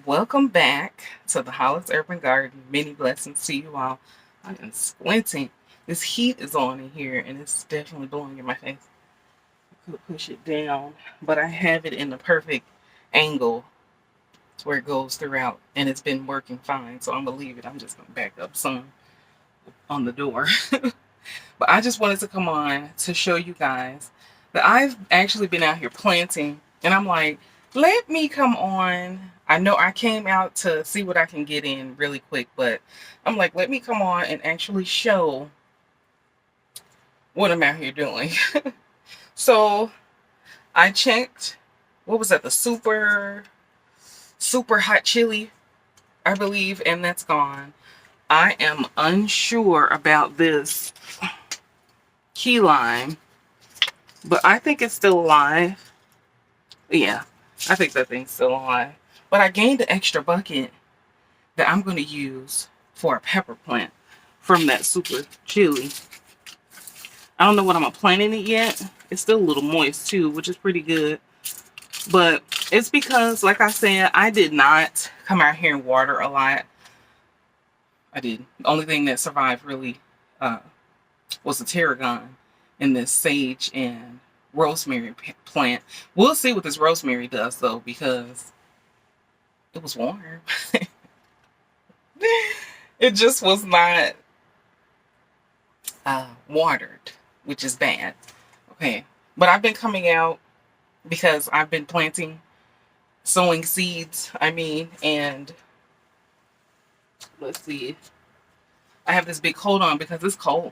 Welcome back to the Hollis Urban Garden. Many blessings to you all. I am squinting. This heat is on in here and it's definitely blowing in my face. I could push it down, but I have it in the perfect angle to where it goes throughout and it's been working fine. So I'm going to leave it. I'm just going to back up some on the door. But I just wanted to come on to show you guys that I've actually been out here planting, and I'm like, let me come on. I know I came out to see what I can get in really quick, but I'm like, let me come on and actually show what I'm out here doing. So I checked, what was that, the super hot chili, I believe, and that's gone. I am unsure about this key lime, but I think it's still alive. Yeah, I think that thing's still alive. But I gained an extra bucket that I'm going to use for a pepper plant from that super chili. I don't know what I'm going to plant in it yet. It's still a little moist too, which is pretty good. But it's because, like I said, I did not come out here and water a lot. I did. The only thing that survived really uh, was the tarragon and this sage and rosemary plant. We'll see what this rosemary does though, because it was warm. It just was not watered, which is bad. Okay. But I've been coming out because I've been planting, sowing seeds, and let's see. I have this big coat on because it's cold.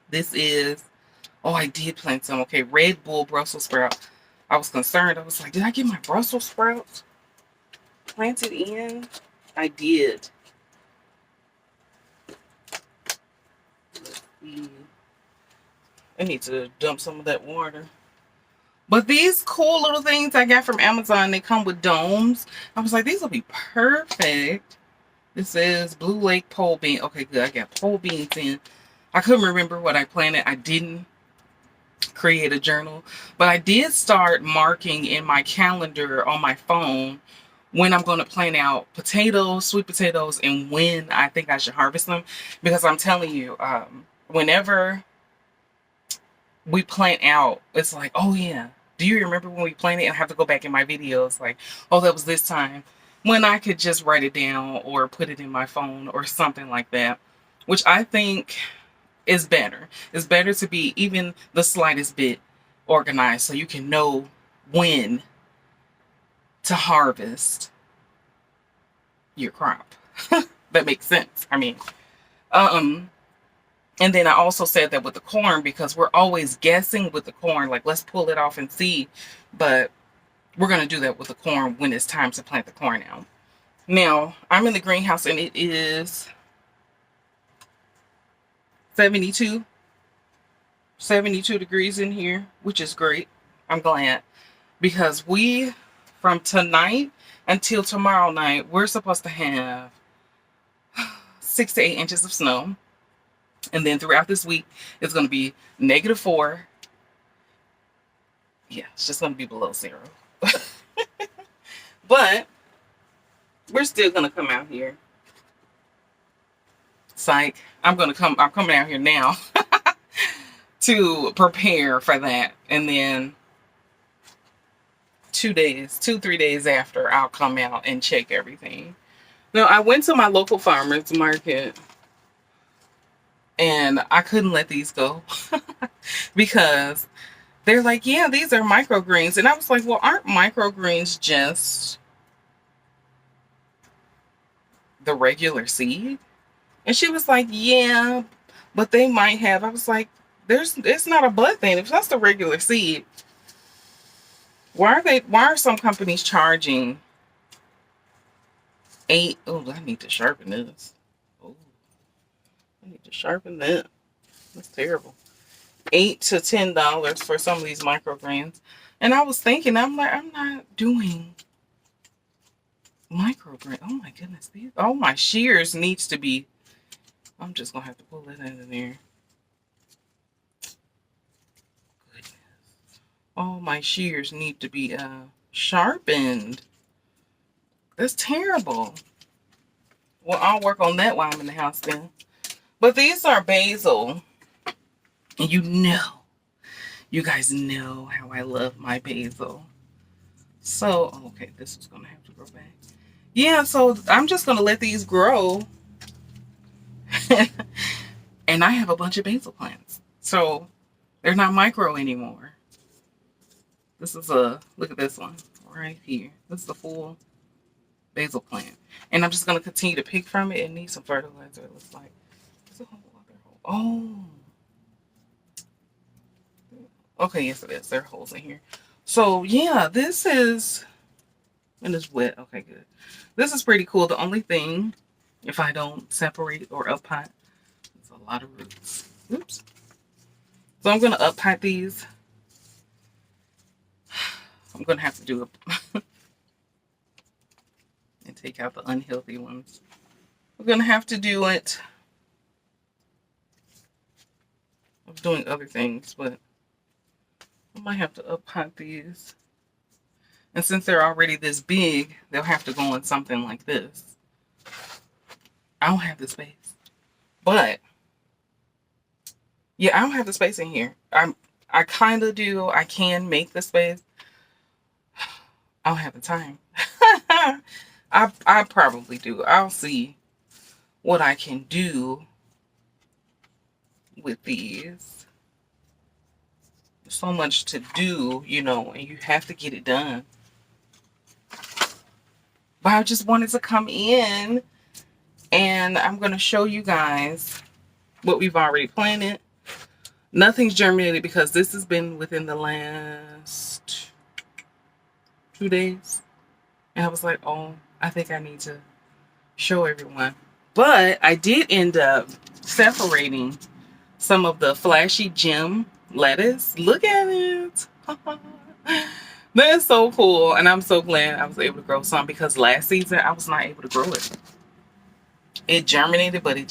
This is, oh, I did plant some. Okay, Red Bull Brussels sprout. I was concerned. I was like, did I get my Brussels sprouts planted in? I did. Let's see. I need to dump some of that water. But these cool little things I got from Amazon, they come with domes. I was like, these will be perfect. This is Blue Lake pole bean. Okay, good. I got pole beans in. I couldn't remember what I planted. I didn't create a journal, but I did start marking in my calendar on my phone when I'm going to plant out potatoes, sweet potatoes, and when I think I should harvest them. Because I'm telling you, whenever we plant out, it's like, oh yeah, do you remember when we planted? And I have to go back in my videos, like, oh, that was this time, when I could just write it down or put it in my phone or something like that, which I think is better. It's better to be even the slightest bit organized so you can know when to harvest your crop. That makes sense. Um, And then I also said that with the corn, because we're always guessing with the corn, like, let's pull it off and see. But we're going to do that with the corn when it's time to plant the corn out. Now, I'm in the greenhouse and it is 72 degrees in here, which is great. I'm glad, because from tonight until tomorrow night, we're supposed to have 6 to 8 inches of snow. And then throughout this week, it's going to be -4. Yeah, it's just going to be below 0. But we're still going to come out here. Psych. I'm coming out here now to prepare for that. And then 2, 3 days after, I'll come out and check everything. Now, I went to my local farmer's market and I couldn't let these go because they're like, yeah, these are microgreens. And I was like, well, aren't microgreens just the regular seed? And she was like, yeah, but they might have. I was like, it's not a but thing. If that's the regular seed, why are some companies charging eight? Oh, I need to sharpen this. Oh, I need to sharpen that. That's terrible. $8 to $10 for some of these microgreens. And I was thinking, I'm like, I'm not doing microgreen. Oh my goodness. All my shears needs to be, I'm just gonna have to pull it out of there. Goodness. All my shears need to be sharpened. That's terrible. Well, I'll work on that while I'm in the house then. But these are basil. And you guys know how I love my basil. So, okay, this is going to have to grow back. Yeah, so I'm just going to let these grow. And I have a bunch of basil plants. So, they're not micro anymore. This is look at this one right here. This is a full basil plant. And I'm just going to continue to pick from it. It needs some fertilizer, it looks like. There's a whole other hole. Oh. Okay, yes it is. There are holes in here. So, yeah, this is... And it's wet. Okay, good. This is pretty cool. The only thing, if I don't separate or up pot, it's a lot of roots. Oops. So I'm going to up pot these. I'm going to have to do a... and take out the unhealthy ones. We're going to have to do it. I'm doing other things, but I might have to up pot these. And since they're already this big, they'll have to go in something like this. I don't have the space. But, yeah, I don't have the space in here. I kind of do. I can make the space. I don't have the time. I probably do. I'll see what I can do with these. There's so much to do, you know, and you have to get it done. But I just wanted to come in and I'm going to show you guys what we've already planted. Nothing's germinated because this has been within the last 2 days. And I was like, oh, I think I need to show everyone. But I did end up separating some of the flashy gem lettuce. Look at it. That's so cool. And I'm so glad I was able to grow some because last season I was not able to grow it. It germinated, but it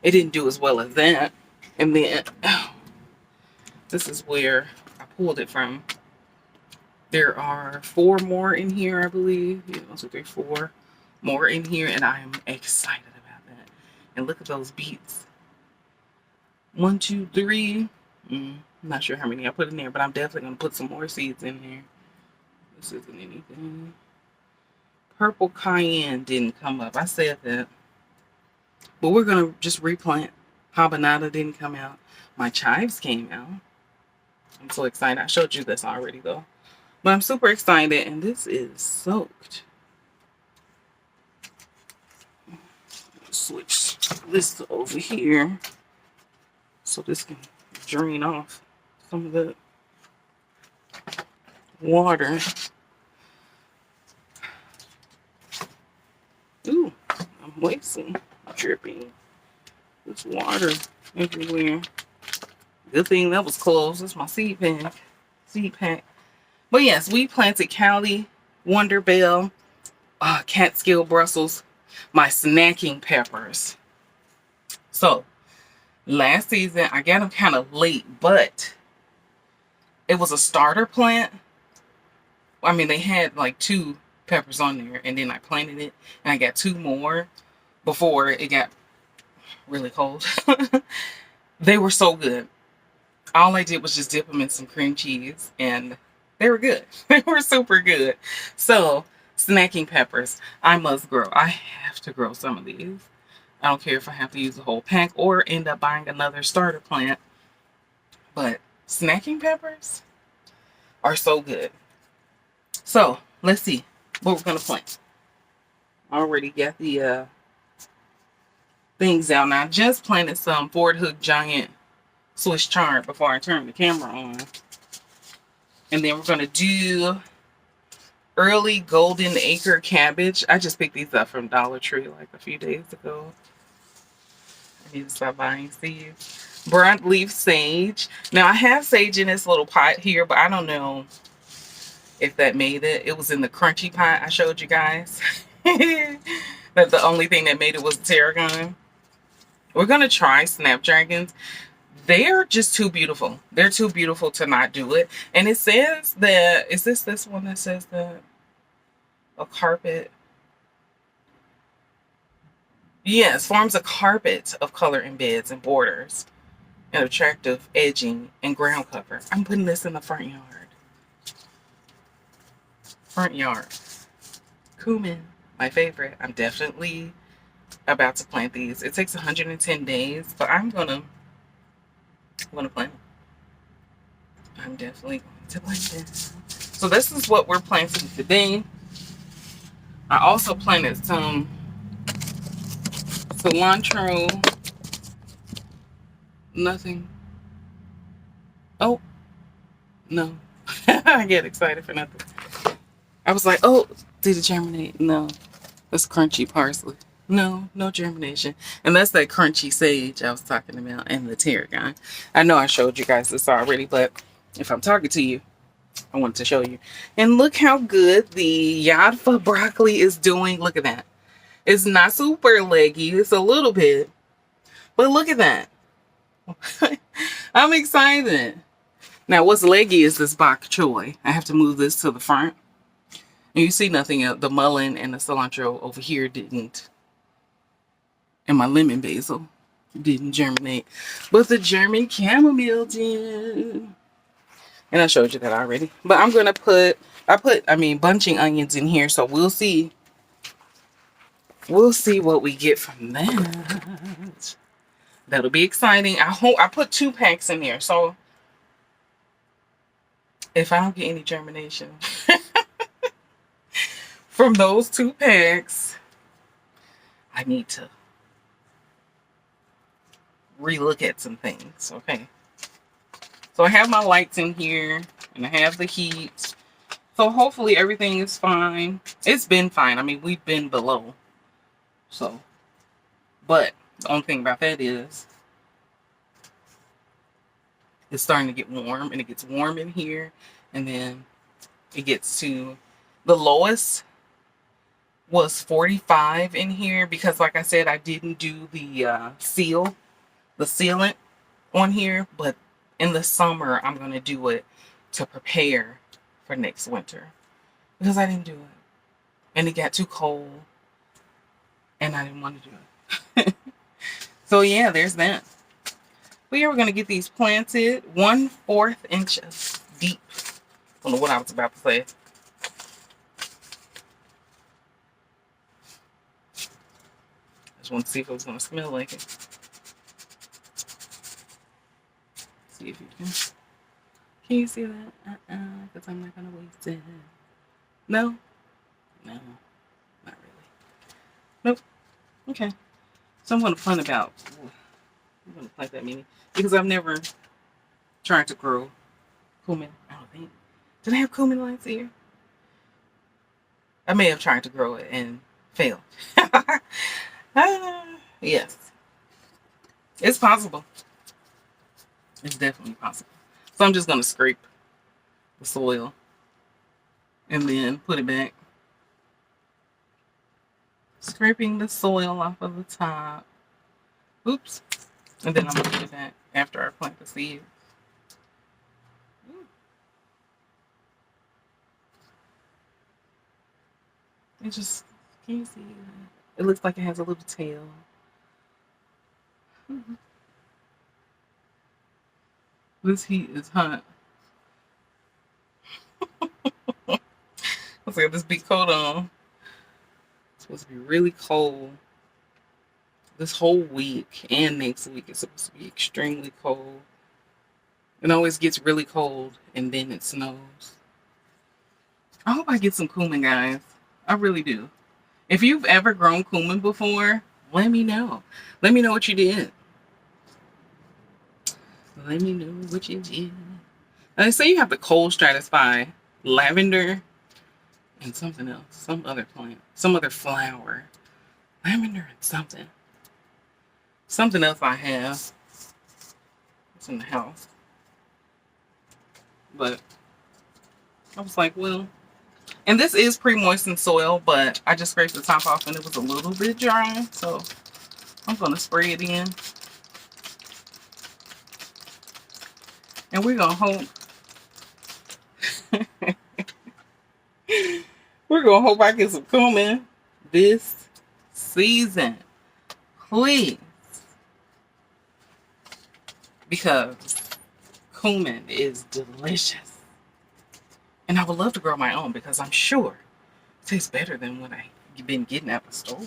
didn't do as well as that. And then this is where I pulled it from. There are 4 more in here, I believe. Yeah, 1, 2, 3, 4 more in here, and I am excited about that. And look at those beets. 1, 2, 3. I'm not sure how many I put in there, but I'm definitely going to put some more seeds in there. This isn't anything. Purple cayenne didn't come up. I said that. But we're going to just replant. Habanada didn't come out. My chives came out. I'm so excited. I showed you this already, though. But I'm super excited, and this is soaked. Switch this over here so this can drain off some of the water. Ooh, I'm wasting, dripping. There's water everywhere. Good thing that was closed. That's my seed pack. But yes, we planted Cali, Wonder Bell, Catskill Brussels, my snacking peppers. So, last season, I got them kind of late, but it was a starter plant. I mean, they had like 2 peppers on there, and then I planted it, and I got 2 more before it got really cold. They were so good. All I did was just dip them in some cream cheese, and they were good. They were super good. So, snacking peppers, I must grow. I have to grow some of these. I don't care if I have to use a whole pack or end up buying another starter plant. But snacking peppers are so good. So, let's see what we're going to plant. I already got the things out. Now, I just planted some Ford Hook Giant Swiss chard before I turn the camera on. And then we're going to do early golden acre cabbage. I just picked these up from Dollar Tree like a few days ago. I need to stop buying seeds. Broadleaf sage. Now I have sage in this little pot here, but I don't know if that made it. It was in the crunchy pot I showed you guys. But the only thing that made it was tarragon. We're going to try snapdragons. They're just too beautiful. They're too beautiful to not do it. And it says that, is this one that says that? a carpet. Yes, forms a carpet of color in beds and borders and attractive edging and ground cover. I'm putting this in the front yard. Front yard. Cumin, my favorite. I'm definitely about to plant these. It takes 110 days, but I'm gonna plant them. I'm definitely going to plant them. So this is what we're planting today. I also planted some cilantro. Nothing. Oh, no. I get excited for nothing. I was like, oh, did it germinate? No. That's crunchy parsley. No, no germination. And that's that crunchy sage I was talking about and the tarragon. I know I showed you guys this already, but if I'm talking to you, I wanted to show you. And look how good the Yadfa broccoli is doing. Look at that. It's not super leggy. It's a little bit. But look at that. I'm excited. Now, what's leggy is this bok choy. I have to move this to the front. And you see nothing else. The mullein and the cilantro over here didn't. And my lemon basil didn't germinate. But the German chamomile did. And I showed you that already. But I'm going to put, bunching onions in here. So we'll see. We'll see what we get from that. That'll be exciting. I put 2 packs in here. So if I don't get any germination from those 2 packs, I need to relook at some things. Okay. So I have my lights in here and I have the heat. So hopefully everything is fine. It's been fine. I mean, we've been below. So, but the only thing about that is it's starting to get warm, and it gets warm in here, and then it gets to the lowest was 45 in here because, like I said, I didn't do the sealant on here, but in the summer I'm going to do it to prepare for next winter because I didn't do it and it got too cold and I didn't want to do it. So yeah, there's that. But yeah, we're going to get these planted 1/4 inches deep. I don't know what I was about to say. I just want to see if it was going to smell like it. See if you can. Can you see that? Because I'm not going to waste it. No? No. Not really. Nope. Okay. So I'm going to plant about... I'm going to plant that many. Because I've never tried to grow cumin. I don't think. Did I have cumin last year? I may have tried to grow it and failed. Yes. It's possible. It's definitely possible. So I'm just going to scrape the soil and then put it back. Scraping the soil off of the top. Oops. And then I'm going to put it back after I plant the seeds. It just, can you see that? It looks like it has a little tail. This heat is hot. Let's get this big coat on. It's supposed to be really cold. This whole week and next week is supposed to be extremely cold. It always gets really cold and then it snows. I hope I get some cumin, guys. I really do. If you've ever grown cumin before, let me know. Let me know what you did. Let me know what you did. They say you have to cold stratify lavender and something else. Some other plant. Some other flower. Lavender and something. Something else I have. It's in the house. But I was like, well, and this is pre-moistened soil, but I just scraped the top off and it was a little bit dry. So I'm going to spray it in. And we're going to hope. We're gonna hope I get some cumin this season, please, because cumin is delicious, and I would love to grow my own because I'm sure it tastes better than what I've been getting at the store.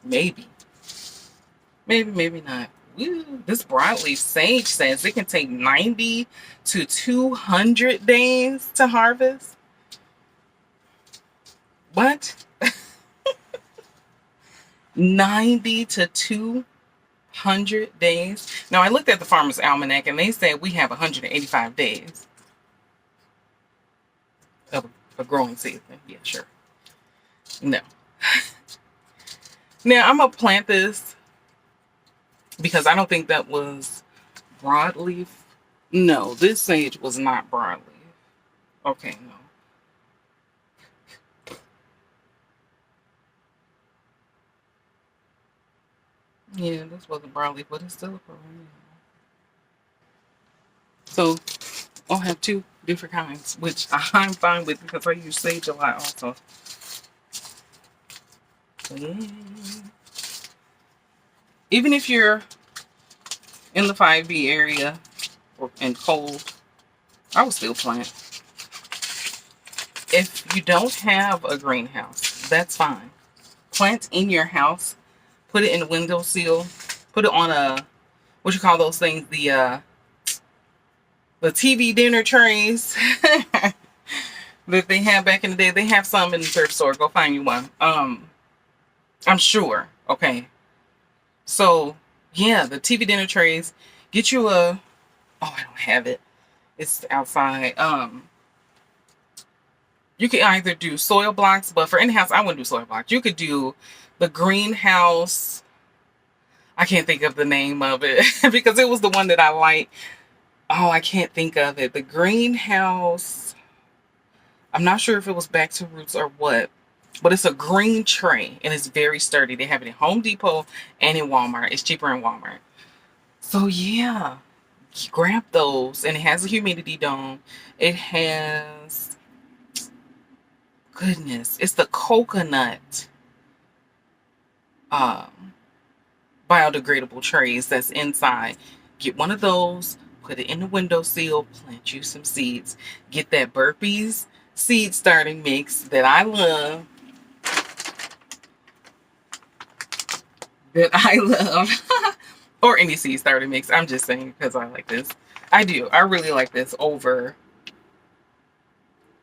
Maybe, maybe not. Woo. This broadleaf sage says it can take 90 to 200 days to harvest. What? 90 to 200 days. Now, I looked at the Farmer's Almanac and they said we have 185 days of a growing season. Yeah, sure. No. Now, I'm going to plant this because I don't think that was broadleaf. No, this sage was not broadleaf. Okay, no. Yeah, this wasn't broadleaf, but it's still a perennial. So I'll have two different kinds, which I'm fine with because I use sage a lot also. So, yeah. Even if you're in the 5B area and cold, I will still plant. If you don't have a greenhouse, that's fine. Plant in your house. Put it in the windowsill. Put it on a, what you call those things? The TV dinner trays that they had back in the day. They have some in the thrift store. Go find you one. I'm sure. Okay. So yeah, the TV dinner trays. Get you a. Oh, I don't have it. It's outside. You can either do soil blocks, but for in-house, I wouldn't do soil blocks. You could do the greenhouse. I can't think of the name of it because it was the one that I like. Oh, I can't think of it. The greenhouse. I'm not sure if it was Back to Roots or what, but it's a green tray and it's very sturdy. They have it in Home Depot and in Walmart. It's cheaper in Walmart. So yeah, grab those, and it has a humidity dome. It has, goodness, it's the coconut biodegradable trays that's inside. Get one of those, put it in the windowsill, plant you some seeds. Get that Burpees seed starting mix that I love. Or any seed starting mix. I'm just saying because I like this. I do. I really like this over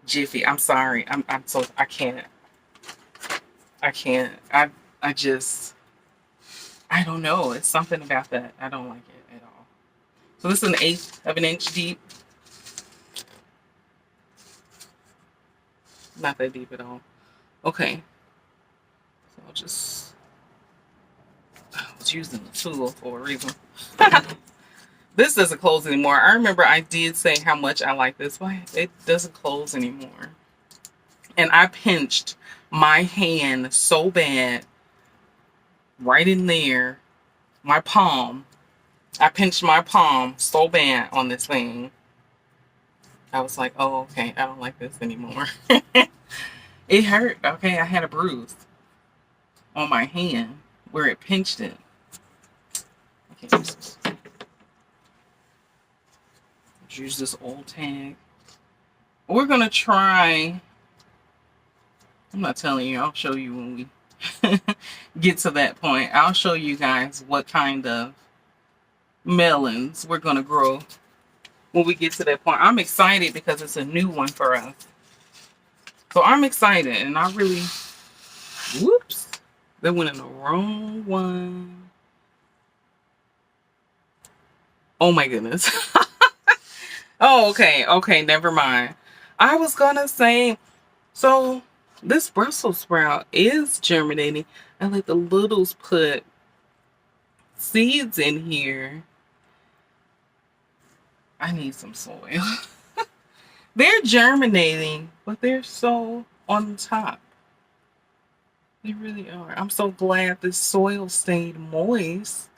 Jiffy. I'm sorry. I'm so I can't. I just I don't know. It's something about that. I don't like it at all. So this is 1/8 of an inch deep. Not that deep at all. Okay. So I'll just, I was using the tool for a reason. This doesn't close anymore. I remember I did say how much I like this, but it doesn't close anymore. And I pinched my hand so bad right in there, my palm. I pinched my palm so bad on this thing. I was like, oh, okay, I don't like this anymore. It hurt. Okay, I had a bruise on my hand where it pinched it. I can't use this. Let's use this old tag. We're going to try. I'm not telling you. I'll show you when we get to that point. I'll show you guys what kind of melons we're going to grow when we get to that point. I'm excited because it's a new one for us. So I'm excited, and I really, whoops, that went in the wrong one. Oh my goodness. Oh, okay, never mind. I was gonna say, so this Brussels sprout is germinating. I let the littles put seeds in here. I need some soil. They're germinating, but they're so on top. They really are. I'm so glad this soil stayed moist.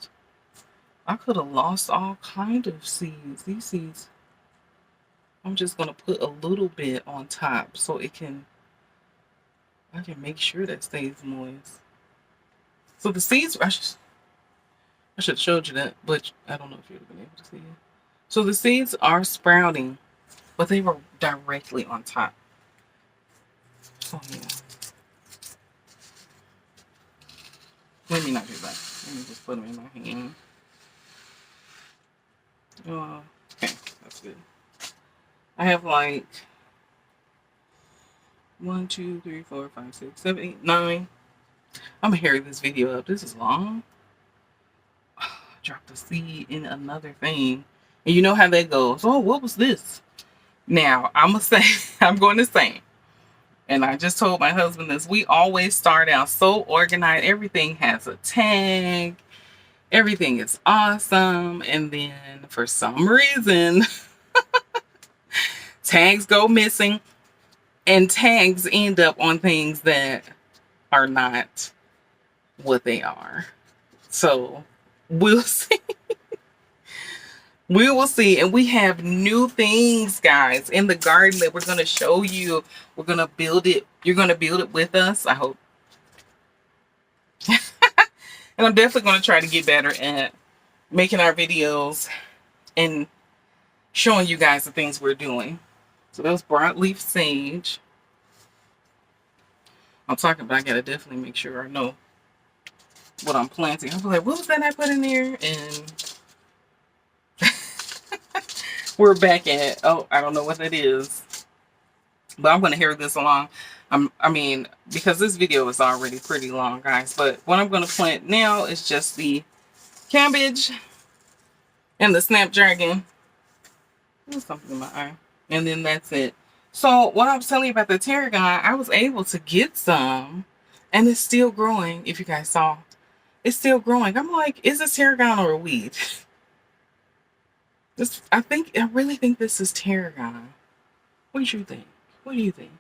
I could have lost all kind of seeds. These seeds, I'm just going to put a little bit on top so it can I can make sure that stays moist. So the seeds, I should have showed you that, but I don't know if you'd have been able to see it. So the seeds are sprouting, but they were directly on top. Oh yeah. Let me not do that. Let me just put them in my hand. Okay, that's good. I have like 1, 2, 3, 4, 5, 6, 7, 8, 9. I'm gonna hurry this video up. This is long. Dropped a seed in another thing. And you know how that goes. Oh, what was this? Now, I'm going to say, I'm going to say, and I just told my husband this, we always start out so organized. Everything has a tag. Everything is awesome. And then for some reason, tags go missing. And tags end up on things that are not what they are. So we'll see. We will see. And we have new things, guys, in the garden that we're going to show you. We're going to build it. You're going to build it with us, I hope. And I'm definitely going to try to get better at making our videos and showing you guys the things we're doing. So that was broadleaf sage. I'm talking about I got to definitely make sure I know what I'm planting. I'll be like, what was that I put in there? And we're back at, oh, I don't know what that is. But I'm going to hurry this along. I mean, because this video is already pretty long, guys. But what I'm going to plant now is just the cabbage and the snapdragon. There's something in my eye. And then that's it. So what I was telling you about the tarragon, I was able to get some. And it's still growing, if you guys saw. It's still growing. I'm like, is this tarragon or a weed? I really think this is tarragon. What do you think? What do you think?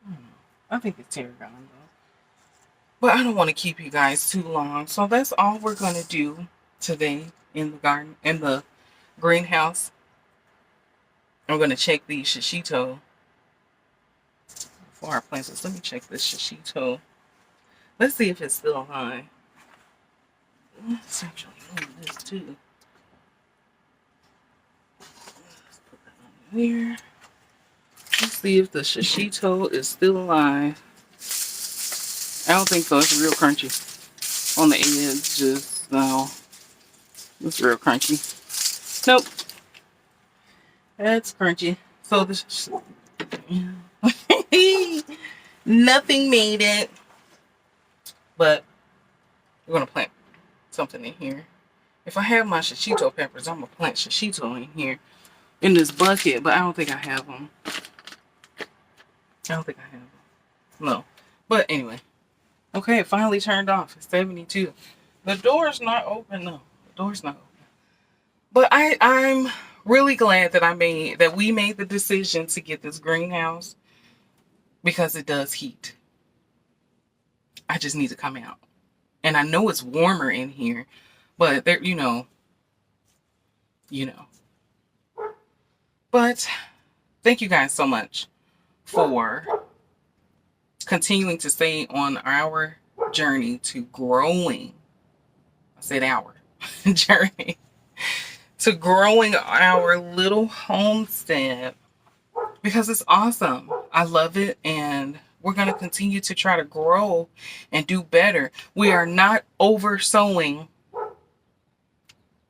I don't know. I think it's tarragon though. But I don't want to keep you guys too long. So that's all we're going to do today in the garden, in the greenhouse. I'm going to check the shishito. Before I plant this, let me check this shishito. Let's see if it's still alive. Let's actually move this too. Let's put that on there. Let's see if the shishito is still alive. I don't think so. It's real crunchy on the edges. No, it's real crunchy. Nope, that's crunchy. So this, nothing made it. But we're gonna plant something in here. If I have my shishito peppers, I'm gonna plant shishito in here in this bucket. But I don't think I have them. I don't think I have them. No. But anyway. Okay, it finally turned off. It's 72. The door's not open. No, the door's not open. But I'm really glad that we made the decision to get this greenhouse because it does heat. I just need to come out. And I know it's warmer in here, but there, you know. But thank you guys so much for continuing to stay on our journey to growing. I said our journey to growing our little homestead because it's awesome. I love it, and we're going to continue to try to grow and do better. We are not over sowing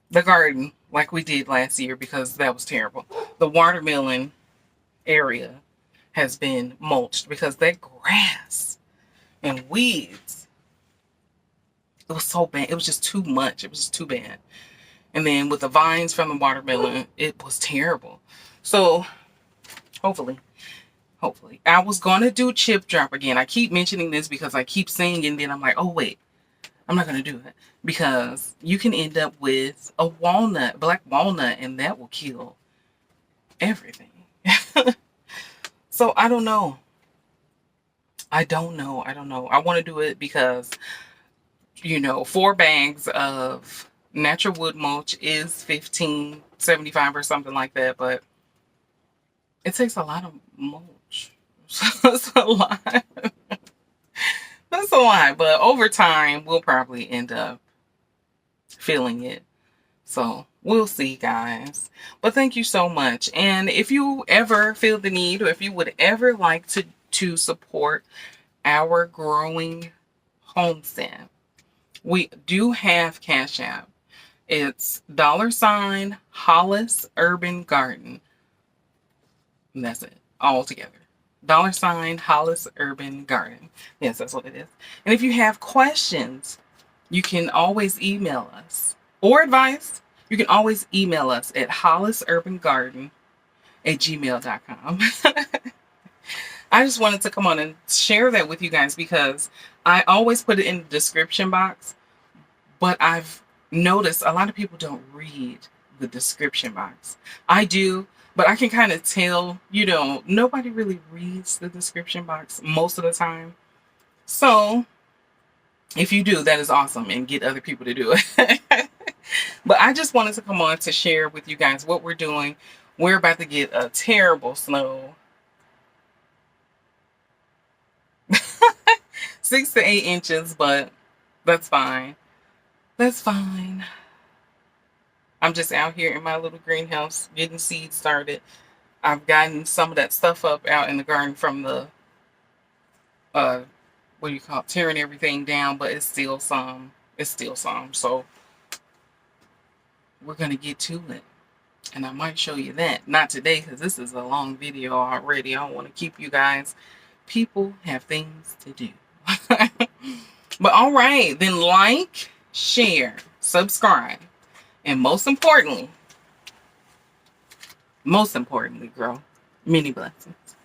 the garden like we did last year because that was terrible. The watermelon area has been mulched because that grass and weeds, it was so bad. It was just too much. It was just too bad. And then with the vines from the watermelon, it was terrible. So hopefully, I was going to do chip drop again. I keep mentioning this because I keep saying it, and then I'm like, oh wait, I'm not going to do it because you can end up with a walnut, black walnut, and that will kill everything. So I don't know. I don't know. I want to do it because, 4 bags of natural wood mulch is $15.75 or something like that. But it takes a lot of mulch. That's a lot. That's a lot. But over time, we'll probably end up feeling it. So we'll see, guys. But thank you so much. And if you ever feel the need, or if you would ever like to support our growing homestead, we do have Cash App. It's $ Hollis Urban Garden. And that's it, all together. $ Hollis Urban Garden. Yes, that's what it is. And if you have questions, you can always email us, or advice. You can always email us at hollisurbangarden@gmail.com. I just wanted to come on and share that with you guys because I always put it in the description box, but I've noticed a lot of people don't read the description box. I do, but I can kind of tell, nobody really reads the description box most of the time. So if you do, that is awesome, and get other people to do it. But I just wanted to come on to share with you guys what we're doing. We're about to get a terrible snow. 6 to 8 inches, but that's fine. That's fine. I'm just out here in my little greenhouse getting seeds started. I've gotten some of that stuff up out in the garden from the, what do you call it, tearing everything down, but it's still some. So we're going to get to it. And I might show you that. Not today, because this is a long video already. I don't want to keep you guys. People have things to do. But all right, then like, share, subscribe, and most importantly, grow. Many blessings.